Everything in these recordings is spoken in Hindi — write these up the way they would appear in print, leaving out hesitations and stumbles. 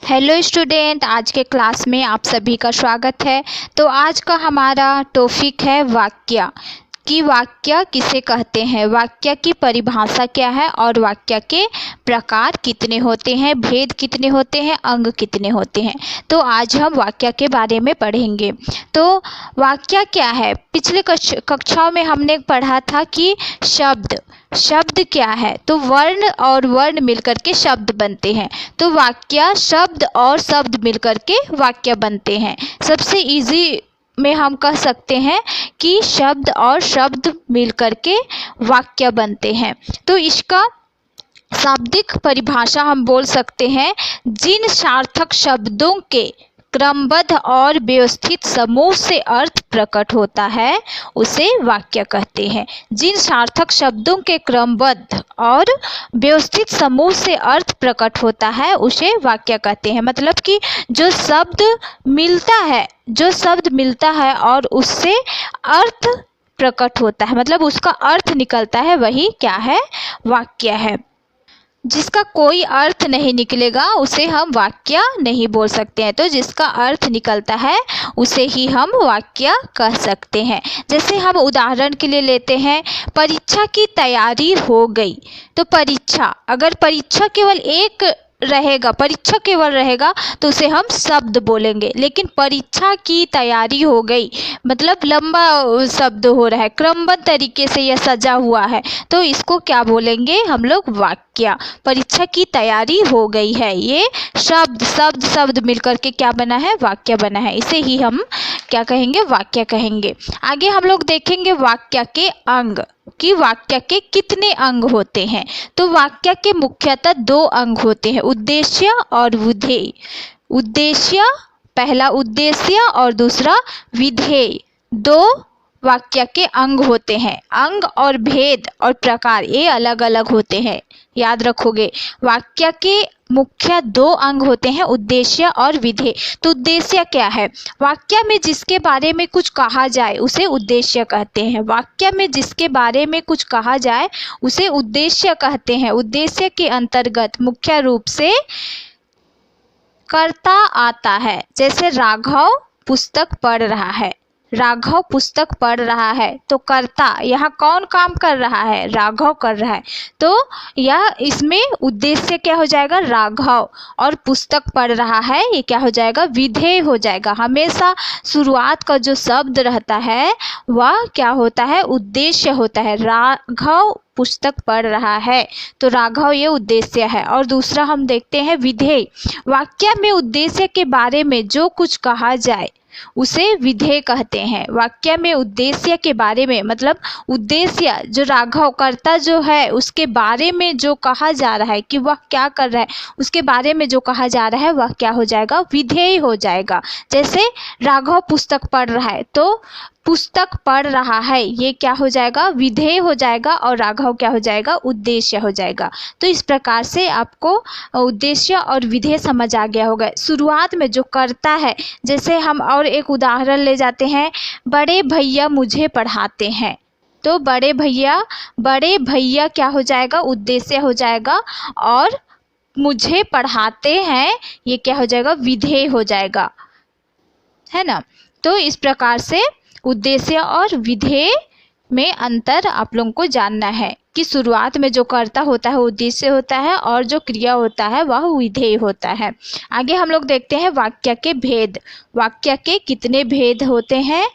हेलो स्टूडेंट, आज के क्लास में आप सभी का स्वागत है। तो आज का हमारा टॉपिक है वाक्य कि वाक्य किसे कहते हैं, वाक्य की परिभाषा क्या है और वाक्य के प्रकार कितने होते हैं, भेद कितने होते हैं, अंग कितने होते हैं। तो आज हम वाक्य के बारे में पढ़ेंगे। तो वाक्य क्या है, पिछले कक्षाओं में हमने पढ़ा था कि शब्द क्या है। तो वर्ण और वर्ण मिलकर के शब्द बनते हैं। तो वाक्य शब्द और शब्द मिलकर के वाक्य बनते हैं। सबसे इजी में हम कह सकते हैं कि शब्द और शब्द मिलकर के वाक्य बनते हैं। तो इसका शाब्दिक परिभाषा हम बोल सकते हैं, जिन सार्थक शब्दों के क्रमबद्ध और व्यवस्थित समूह से अर्थ प्रकट होता है उसे वाक्य कहते हैं। जिन सार्थक शब्दों के क्रमबद्ध और व्यवस्थित समूह से अर्थ प्रकट होता है उसे वाक्य कहते हैं। मतलब कि जो शब्द मिलता है और उससे अर्थ प्रकट होता है, मतलब उसका अर्थ निकलता है, वही क्या है, वाक्य है। जिसका कोई अर्थ नहीं निकलेगा उसे हम वाक्य नहीं बोल सकते हैं। तो जिसका अर्थ निकलता है उसे ही हम वाक्य कह सकते हैं। जैसे हम उदाहरण के लिए लेते हैं, परीक्षा की तैयारी हो गई। तो अगर परीक्षा केवल रहेगा तो उसे हम शब्द बोलेंगे। लेकिन परीक्षा की तैयारी हो गई मतलब लंबा शब्द हो रहा है, क्रमबद्ध तरीके से यह सजा हुआ है, तो इसको क्या बोलेंगे हम लोग, वाक्य। परीक्षा की तैयारी हो गई है, ये शब्द मिलकर के क्या बना है, वाक्य बना है। इसे ही हम क्या कहेंगे, वाक्य कहेंगे। आगे हम लोग देखेंगे वाक्य के अंग कि वाक्य के कितने अंग होते हैं। तो वाक्य के मुख्यतः दो अंग होते हैं, उद्देश्य और विधेय। पहला उद्देश्य और दूसरा विधेय, दो वाक्य के अंग होते हैं। अंग और भेद और प्रकार ये अलग अलग होते हैं, याद रखोगे। वाक्य के मुख्य दो अंग होते हैं, उद्देश्य और विधेय। तो उद्देश्य क्या है, वाक्य में जिसके बारे में कुछ कहा जाए उसे उद्देश्य कहते हैं। वाक्य में जिसके बारे में कुछ कहा जाए उसे उद्देश्य कहते हैं। उद्देश्य के अंतर्गत मुख्य रूप से कर्ता आता है। जैसे राघव पुस्तक पढ़ रहा है, तो कर्ता यहाँ कौन काम कर रहा है, राघव कर रहा है। तो यह इसमें उद्देश्य क्या हो जाएगा, राघव, और पुस्तक पढ़ रहा है ये क्या हो जाएगा, विधेय हो जाएगा। हमेशा शुरुआत का जो शब्द रहता है वह क्या होता है, उद्देश्य होता है। राघव पुस्तक पढ़ रहा है तो राघव ये उद्देश्य है। और दूसरा हम देखते हैं विधेय। वाक्य में उद्देश्य के बारे में जो कुछ कहा जाए उसे विधेय कहते हैं। वाक्य में उद्देश्य के बारे में मतलब उद्देश्य जो राघव कर्ता जो है उसके बारे में जो कहा जा रहा है कि वह क्या कर रहा है, उसके बारे में जो कहा जा रहा है वह क्या हो जाएगा, विधेय हो जाएगा। जैसे राघव पुस्तक पढ़ रहा है तो पुस्तक पढ़ रहा है ये क्या हो जाएगा, विधेय हो जाएगा, और राघव क्या हो जाएगा, उद्देश्य हो जाएगा। तो इस प्रकार से आपको उद्देश्य और विधेय समझ आ गया होगा। शुरुआत में जो करता है, जैसे हम और एक उदाहरण ले जाते हैं, बड़े भैया मुझे पढ़ाते हैं। तो बड़े भैया क्या हो जाएगा, उद्देश्य हो जाएगा, और मुझे पढ़ाते हैं ये क्या हो जाएगा, विधेय हो जाएगा, है ना। तो इस प्रकार से उद्देश्य और विधेय में अंतर आप लोगों को जानना है कि शुरुआत में जो कर्ता होता है उद्देश्य होता है और जो क्रिया होता है वह विधेय होता है। आगे हम लोग देखते हैं वाक्य के भेद। वाक्य के कितने भेद होते हैं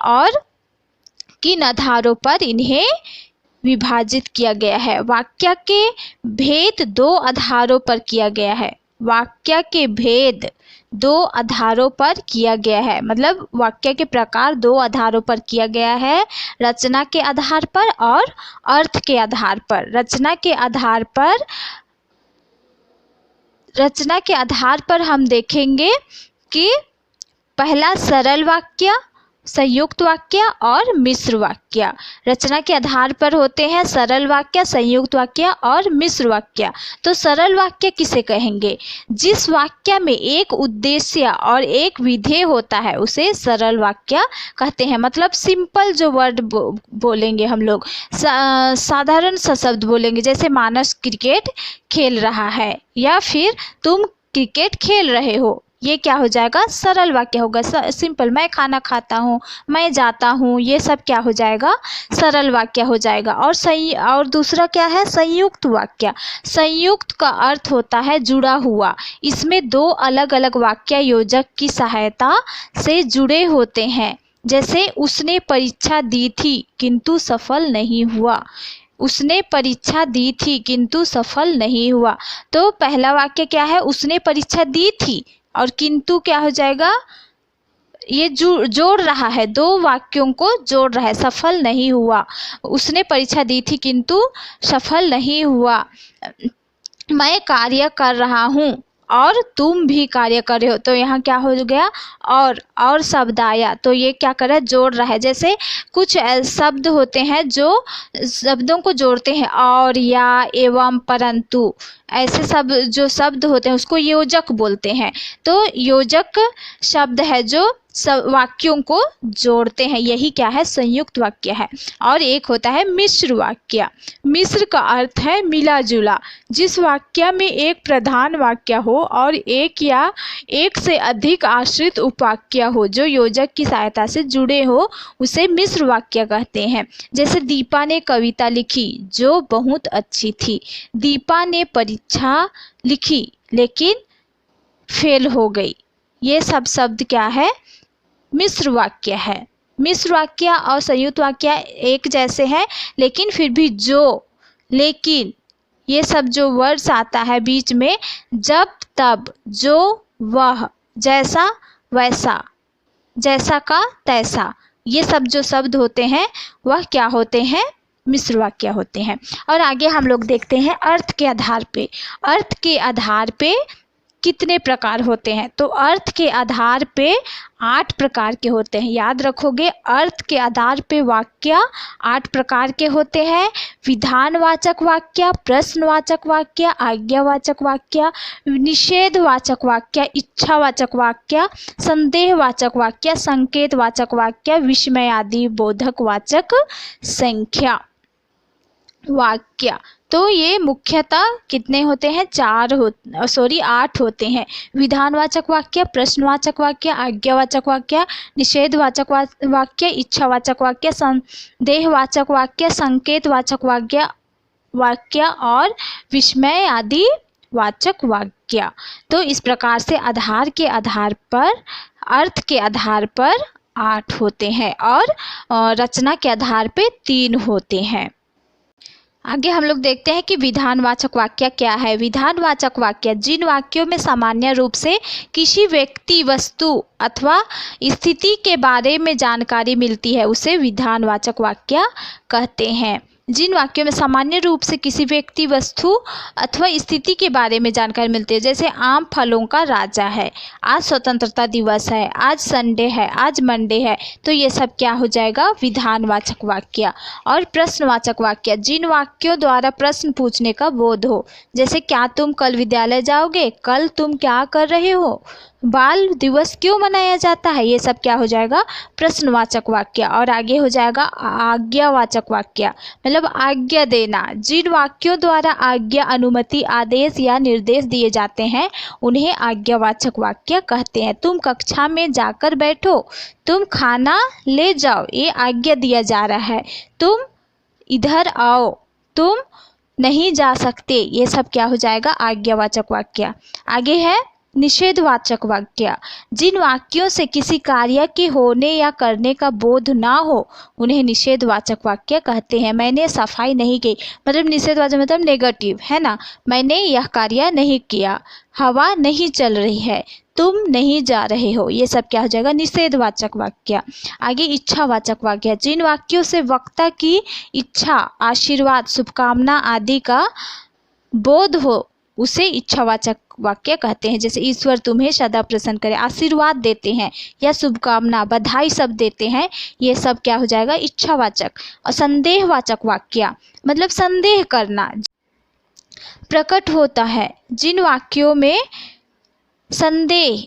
और किन आधारों पर इन्हें विभाजित किया गया है। वाक्य के भेद दो आधारों पर किया गया है। वाक्य के भेद दो आधारों पर किया गया है, मतलब वाक्य के प्रकार दो आधारों पर किया गया है, रचना के आधार पर और अर्थ के आधार पर। रचना के आधार पर हम देखेंगे कि पहला सरल वाक्य, संयुक्त वाक्य और मिश्र वाक्य। रचना के आधार पर होते हैं सरल वाक्य, संयुक्त वाक्य और मिश्र वाक्य। तो सरल वाक्य किसे कहेंगे, जिस वाक्य में एक उद्देश्य और एक विधेय होता है उसे सरल वाक्य कहते हैं। मतलब सिंपल जो वर्ड बोलेंगे हम लोग, साधारण सा शब्द बोलेंगे। जैसे मानस क्रिकेट खेल रहा है, या फिर तुम क्रिकेट खेल रहे हो। ये क्या हो जाएगा, सरल वाक्य होगा, सिंपल। मैं खाना खाता हूँ, मैं जाता हूँ, ये सब क्या हो जाएगा, सरल वाक्य हो जाएगा। और दूसरा क्या है, संयुक्त वाक्य। संयुक्त का अर्थ होता है जुड़ा हुआ। इसमें दो अलग अलग वाक्य योजक की सहायता से जुड़े होते हैं। जैसे उसने परीक्षा दी थी किंतु सफल नहीं हुआ। उसने परीक्षा दी थी किंतु सफल नहीं हुआ। तो पहला वाक्य क्या है, उसने परीक्षा दी थी, और किंतु क्या हो जाएगा, ये जोड़ रहा है, दो वाक्यों को जोड़ रहा है, सफल नहीं हुआ। उसने परीक्षा दी थी किंतु सफल नहीं हुआ। मैं कार्य कर रहा हूँ और तुम भी कार्य कर रहे हो। तो यहाँ क्या हो गया, और शब्द आया, तो ये क्या कर रहा है, जोड़ रहा है। जैसे कुछ शब्द होते हैं जो शब्दों को जोड़ते हैं, और, या, एवं, परंतु, ऐसे सब जो शब्द होते हैं उसको योजक बोलते हैं। तो योजक शब्द है जो सब वाक्यों को जोड़ते हैं, यही क्या है, संयुक्त वाक्य है। और एक होता है मिश्र वाक्य। मिश्र का अर्थ है मिला जुला। जिस वाक्य में एक प्रधान वाक्य हो और एक या एक से अधिक आश्रित उपवाक्य हो जो योजक की सहायता से जुड़े हो, उसे मिश्र वाक्य कहते हैं। जैसे दीपा ने कविता लिखी जो बहुत अच्छी थी। दीपा ने परीक्षा लिखी लेकिन फेल हो गई। ये सब शब्द क्या है, मिश्र वाक्य है। मिश्र वाक्य और संयुक्त वाक्य एक जैसे हैं, लेकिन फिर भी जो, लेकिन, ये सब जो वर्ड्स आता है बीच में, जब, तब, जो, वह, जैसा, वैसा, जैसा का तैसा, ये सब जो शब्द होते हैं वह क्या होते हैं, मिश्र वाक्य होते हैं। और आगे हम लोग देखते हैं अर्थ के आधार पे। अर्थ के आधार पे कितने प्रकार होते हैं, तो अर्थ के आधार पे 8 प्रकार के होते हैं। याद रखोगे, अर्थ के आधार पे वाक्य 8 प्रकार के होते हैं। विधानवाचक वाक्य, प्रश्नवाचक वाक्य, आज्ञावाचक वाक्य, निषेधवाचक वाक्य, इच्छावाचक वाक्य, संदेहवाचक वाक्य, संकेतवाचक वाक्य, विस्मय आदि बोधक वाचक संख्या वाक्य। तो ये मुख्यतः कितने होते हैं, 8 होते हैं। विधानवाचक वाक्य, प्रश्नवाचक वाक्य, आज्ञावाचक वाक्य, निषेधवाचक वाक्य, इच्छावाचक वाक्य, संदेहवाचक वाक्य, संकेतवाचक वाक्य और विस्मय आदि वाचक वाक्य। तो इस प्रकार से आधार के आधार पर, अर्थ के आधार पर 8 होते हैं और रचना के आधार पे 3 होते हैं। आगे हम लोग देखते हैं कि विधानवाचक वाक्य क्या है। विधानवाचक वाक्य जिन वाक्यों में सामान्य रूप से किसी व्यक्ति, वस्तु अथवा स्थिति के बारे में जानकारी मिलती है उसे विधानवाचक वाक्य कहते हैं। जिन वाक्यों में सामान्य रूप से किसी व्यक्ति, वस्तु अथवा स्थिति के बारे में जानकारी मिलती है, जैसे आम फलों का राजा है, आज स्वतंत्रता दिवस है, आज संडे है, आज मंडे है, तो ये सब क्या हो जाएगा, विधानवाचक वाक्य। और प्रश्नवाचक वाक्य जिन वाक्यों द्वारा प्रश्न पूछने का बोध हो, जैसे क्या तुम कल विद्यालय जाओगे, कल तुम क्या कर रहे हो, बाल दिवस क्यों मनाया जाता है, ये सब क्या हो जाएगा, प्रश्नवाचक वाक्य। और आगे हो जाएगा आज्ञावाचक वाक्य, मतलब आज्ञा देना। जिन वाक्यों द्वारा आज्ञा, अनुमति, आदेश या निर्देश दिए जाते हैं उन्हें आज्ञावाचक वाक्य कहते हैं। तुम कक्षा में जाकर बैठो, तुम खाना ले जाओ, ये आज्ञा दिया जा रहा है। तुम इधर आओ, तुम नहीं जा सकते, ये सब क्या हो जाएगा, आज्ञावाचक वाक्य। आगे है निषेधवाचक वाक्य। जिन वाक्यों से किसी कार्य के होने या करने का बोध ना हो उन्हें निषेधवाचक वाक्य कहते हैं। मैंने सफाई नहीं की, मतलब निषेधवाचक मतलब नेगेटिव है ना, मैंने यह कार्य नहीं किया। हवा नहीं चल रही है, तुम नहीं जा रहे हो, ये सब क्या हो जाएगा, निषेधवाचक वाक्य। आगे इच्छावाचक वाक्य जिन वाक्यों से वक्ता की इच्छा, आशीर्वाद, शुभकामना आदि का बोध हो उसे इच्छावाचक वाक्य कहते हैं। जैसे ईश्वर तुम्हें सदा प्रसन्न करे, आशीर्वाद देते हैं या शुभकामना, बधाई सब देते हैं, ये सब क्या हो जाएगा, इच्छावाचक। और संदेहवाचक वाक्य मतलब संदेह करना प्रकट होता है, जिन वाक्यों में संदेह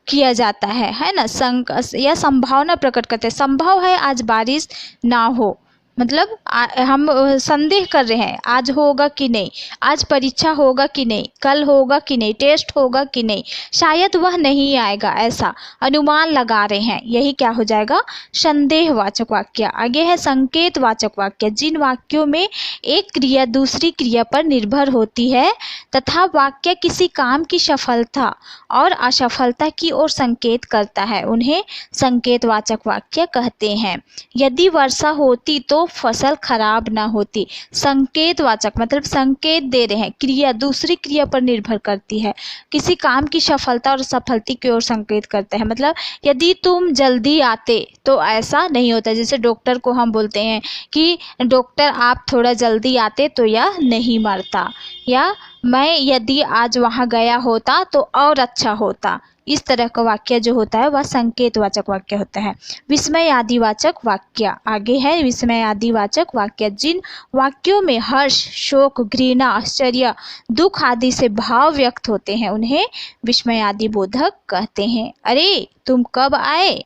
किया जाता है ना, या संभावना प्रकट करते हैं। संभव है आज बारिश ना हो, मतलब हम संदेह कर रहे हैं आज होगा कि नहीं, आज परीक्षा होगा कि नहीं, कल होगा कि नहीं, टेस्ट होगा कि नहीं, शायद वह नहीं आएगा, ऐसा अनुमान लगा रहे हैं, यही क्या हो जाएगा, संदेहवाचक वाक्य। आगे है संकेतवाचक वाक्य। जिन वाक्यों में एक क्रिया दूसरी क्रिया पर निर्भर होती है तथा वाक्य किसी काम की सफलता और असफलता की ओर संकेत करता है, उन्हें संकेतवाचक वाक्य कहते हैं। यदि वर्षा होती तो फसल खराब ना होती। संकेतवाचक मतलब संकेत दे रहे हैं, क्रिया दूसरी क्रिया पर निर्भर करती है, किसी काम की सफलता और असफलता की ओर संकेत करता है। मतलब यदि तुम जल्दी आते तो ऐसा नहीं होता। जैसे डॉक्टर को हम बोलते हैं कि डॉक्टर आप थोड़ा जल्दी आते तो यह नहीं मरता, या मैं यदि आज वहाँ गया होता तो और अच्छा होता। इस तरह का वाक्य जो होता है वह संकेतवाचक वाक्य होता है। विस्मयादिवाचक वाक्य। आगे है विस्मयादिवाचक वाक्य। जिन वाक्यों में हर्ष, शोक, घृणा, आश्चर्य, दुख आदि से भाव व्यक्त होते हैं उन्हें विस्मयादिबोधक कहते हैं। अरे तुम कब आए,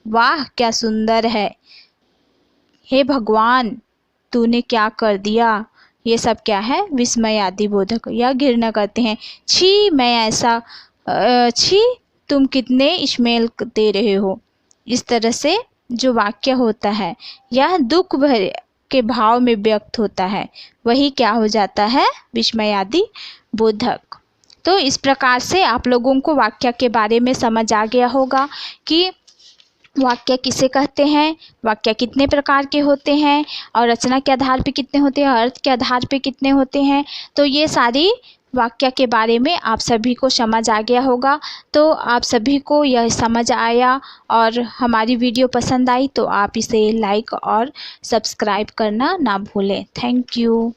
वाह क्या सुंदर है, हे भगवान तूने क्या कर दिया, ये सब क्या है, विस्मयादिबोधक। या घृणा करते हैं, छी मैं ऐसा, छी तुम कितने स्मेल दे रहे हो। इस तरह से जो वाक्य होता है यह दुख भरे के भाव में व्यक्त होता है, वही क्या हो जाता है, विस्मयादिबोधक। तो इस प्रकार से आप लोगों को वाक्य के बारे में समझ आ गया होगा कि वाक्य किसे कहते हैं, वाक्य कितने प्रकार के होते हैं और रचना के आधार पे कितने होते हैं, अर्थ के आधार पे कितने होते हैं। तो ये सारी वाक्य के बारे में आप सभी को समझ आ गया होगा। तो आप सभी को यह समझ आया और हमारी वीडियो पसंद आई तो आप इसे लाइक और सब्सक्राइब करना ना भूलें। Thank you.